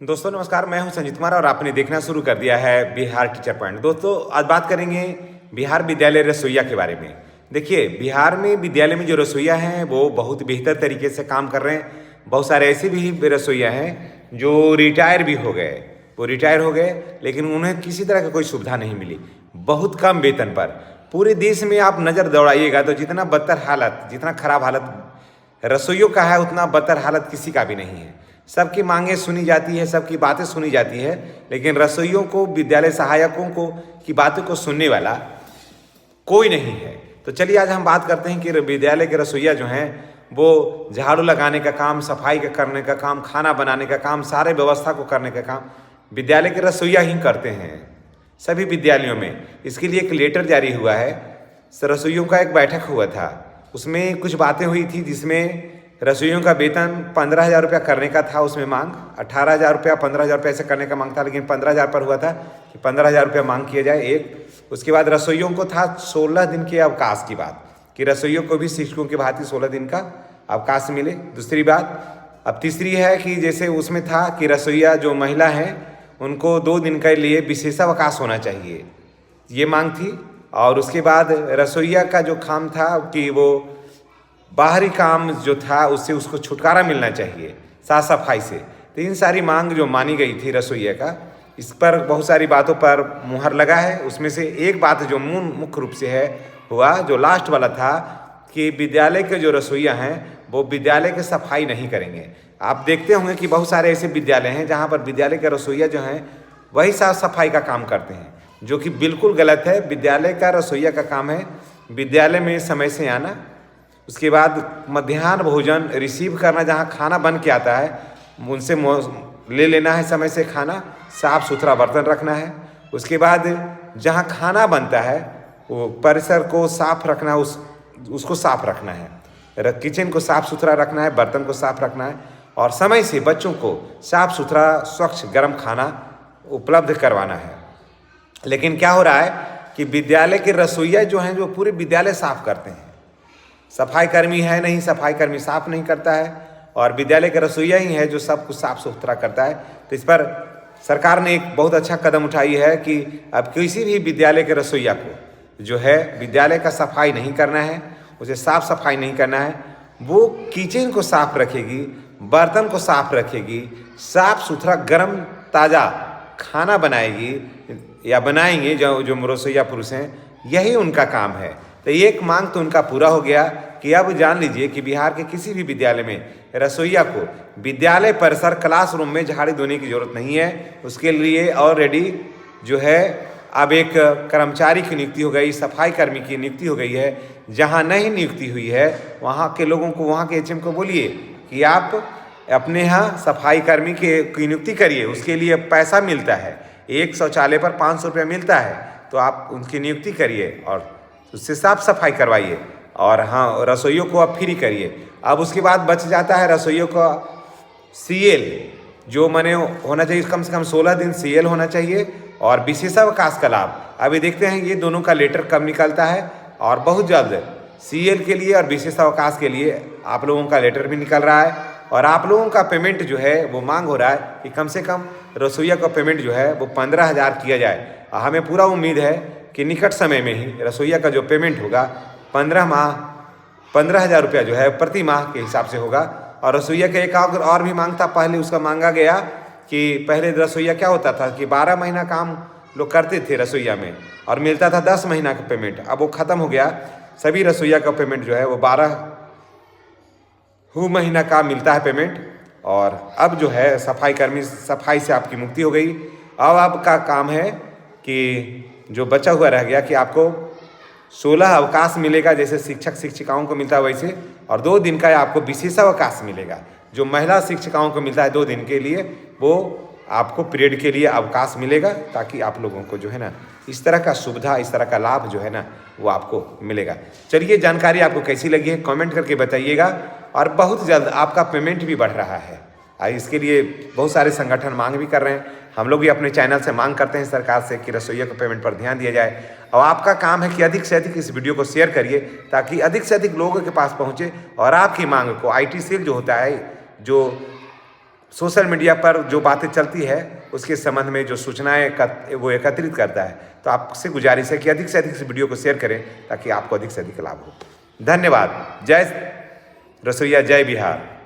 दोस्तों नमस्कार, मैं हूं संजीत कुमार और आपने देखना शुरू कर दिया है बिहार टीचर पॉइंट। दोस्तों आज बात करेंगे बिहार विद्यालय रसोईया के बारे में। देखिए, बिहार में विद्यालय में जो रसोईया हैं वो बहुत बेहतर तरीके से काम कर रहे हैं। बहुत सारे ऐसे भी रसोईया हैं जो रिटायर भी हो गए, वो रिटायर हो गए लेकिन उन्हें किसी तरह की कोई सुविधा नहीं मिली, बहुत कम वेतन पर। पूरे देश में आप नज़र दौड़ाइएगा तो जितना बदतर हालत, जितना खराब हालत रसोइयों का है उतना बदतर हालत किसी का भी नहीं है। सबकी मांगें सुनी जाती है, सबकी बातें सुनी जाती है, लेकिन रसोइयों को, विद्यालय सहायकों को की बातों को सुनने वाला कोई नहीं है। तो चलिए आज हम बात करते हैं कि विद्यालय के रसोइया जो हैं वो झाड़ू लगाने का काम, सफाई का करने का काम, खाना बनाने का काम, सारे व्यवस्था को करने का काम विद्यालय के रसोइया ही करते हैं सभी विद्यालयों में। इसके लिए एक लेटर जारी हुआ है। रसोइयों का एक बैठक हुआ था, उसमें कुछ बातें हुई थी जिसमें रसोइयों का वेतन 15,000 रुपया करने का था, उसमें मांग 18,000 रुपया 15,000 रुपया ऐसे करने का मांग था, लेकिन 15,000 पर हुआ था कि 15,000 रुपया मांग किया जाए एक। उसके बाद रसोइयों को था 16 दिन के अवकाश की बात, कि रसोइयों को भी शिक्षकों की भांति 16 दिन का अवकाश मिले। दूसरी बात, अब तीसरी है कि जैसे उसमें था कि रसोइया जो महिला हैं उनको 2 दिन के लिए विशेषावकाश होना चाहिए, ये मांग थी। और उसके बाद रसोइया का जो काम था कि वो बाहरी काम जो था उससे उसको छुटकारा मिलना चाहिए, साफ सफाई से। तो इन सारी मांग जो मानी गई थी रसोइया का, इस पर बहुत सारी बातों पर मुहर लगा है। उसमें से एक बात जो मुख्य रूप से है हुआ, जो लास्ट वाला था कि विद्यालय के जो रसोइया हैं वो विद्यालय की सफाई नहीं करेंगे। आप देखते होंगे कि बहुत सारे ऐसे विद्यालय हैं जहाँ पर विद्यालय के रसोइया जो हैं वही साफ सफाई का काम करते हैं, जो कि बिल्कुल गलत है। विद्यालय का रसोइया का काम है विद्यालय में समय से आना, उसके बाद मध्याह्न भोजन रिसीव करना, जहाँ खाना बन के आता है उनसे ले लेना है समय से खाना, साफ़ सुथरा बर्तन रखना है। उसके बाद जहाँ खाना बनता है वो परिसर को साफ रखना, उसको साफ रखना है, किचन को साफ सुथरा रखना है, बर्तन को साफ रखना है, और समय से बच्चों को साफ सुथरा स्वच्छ गर्म खाना उपलब्ध करवाना है। लेकिन क्या हो रहा है कि विद्यालय के रसोइया जो हैं जो पूरे विद्यालय साफ करते हैं, सफाई कर्मी है नहीं, सफाई कर्मी साफ नहीं करता है, और विद्यालय का रसोइया ही है जो सब कुछ साफ सुथरा करता है। तो इस पर सरकार ने एक बहुत अच्छा कदम उठाई है कि अब किसी भी विद्यालय के रसोइया को जो है विद्यालय का सफाई नहीं करना है, उसे साफ सफाई नहीं करना है, वो किचन को साफ रखेगी, बर्तन को साफ रखेगी, साफ सुथरा गर्म ताज़ा खाना बनाएगी या बनाएंगे जो रसोइया पुरुष हैं, यही उनका काम है। तो एक मांग तो उनका पूरा हो गया कि अब जान लीजिए कि बिहार के किसी भी विद्यालय में रसोइया को विद्यालय परिसर क्लासरूम में झाड़ू धोने की जरूरत नहीं है। उसके लिए ऑलरेडी जो है अब एक कर्मचारी की नियुक्ति हो गई, सफाई कर्मी की नियुक्ति हो गई है। जहां नहीं नियुक्ति हुई है वहां के लोगों को, वहां के एचएम को बोलिए कि आप अपने यहाँ सफाई कर्मी की नियुक्ति करिए, उसके लिए पैसा मिलता है, एक शौचालय पर 500 रुपया मिलता है, तो आप उनकी नियुक्ति करिए और उससे साफ सफाई करवाइए, और हाँ रसोइयों को आप फ्री करिए। अब उसके बाद बच जाता है रसोइयों का सीएल, जो मने होना चाहिए कम से कम 16 दिन सीएल होना चाहिए, और विशेषावकाश का लाभ। अभी देखते हैं ये दोनों का लेटर कब निकलता है, और बहुत जल्द सीएल के लिए और विशेषावकाश के लिए आप लोगों का लेटर भी निकल रहा है। और आप लोगों का पेमेंट जो है वो मांग हो रहा है कि कम से कम रसोइया का पेमेंट जो है वो 15,000 किया जाए। हमें पूरा उम्मीद है कि निकट समय में ही रसोइया का जो पेमेंट होगा 15,000 रुपया जो है प्रति माह के हिसाब से होगा। और रसोइया का एक और भी मांग था, पहले उसका मांगा गया कि पहले रसोइया क्या होता था कि 12 महीना काम लोग करते थे रसोइया में और मिलता था 10 महीना का पेमेंट। अब वो ख़त्म हो गया, सभी रसोइया का पेमेंट जो है वो 12 महीना का मिलता है पेमेंट। और अब जो है सफाई कर्मी, सफाई से आपकी मुक्ति हो गई। अब आपका काम है कि जो बचा हुआ रह गया कि आपको 16 अवकाश मिलेगा, जैसे शिक्षक शिक्षिकाओं को मिलता है वैसे, और 2 दिन का आपको विशेषावकाश मिलेगा। जो महिला शिक्षिकाओं को मिलता है 2 दिन के लिए, वो आपको पीरियड के लिए अवकाश मिलेगा, ताकि आप लोगों को जो है ना इस तरह का सुविधा, इस तरह का लाभ जो है ना वो आपको मिलेगा। चलिए, जानकारी आपको कैसी लगी है कमेंट करके बताइएगा। और बहुत जल्द आपका पेमेंट भी बढ़ रहा है, इसके लिए बहुत सारे संगठन मांग भी कर रहे हैं। हम लोग भी अपने चैनल से मांग करते हैं सरकार से कि रसोइया के पेमेंट पर ध्यान दिया जाए। और आपका काम है कि अधिक से अधिक इस वीडियो को शेयर करिए, ताकि अधिक से अधिक लोगों के पास पहुंचे और आपकी मांग को आईटी सेल जो होता है, जो सोशल मीडिया पर जो बातें चलती है उसके संबंध में जो सूचनाएं वो एकत्रित करता है। तो आपसे गुजारिश है कि अधिक से अधिक इस वीडियो को शेयर करें ताकि आपको अधिक से अधिक लाभ हो। धन्यवाद। जय रसोइया, जय बिहार।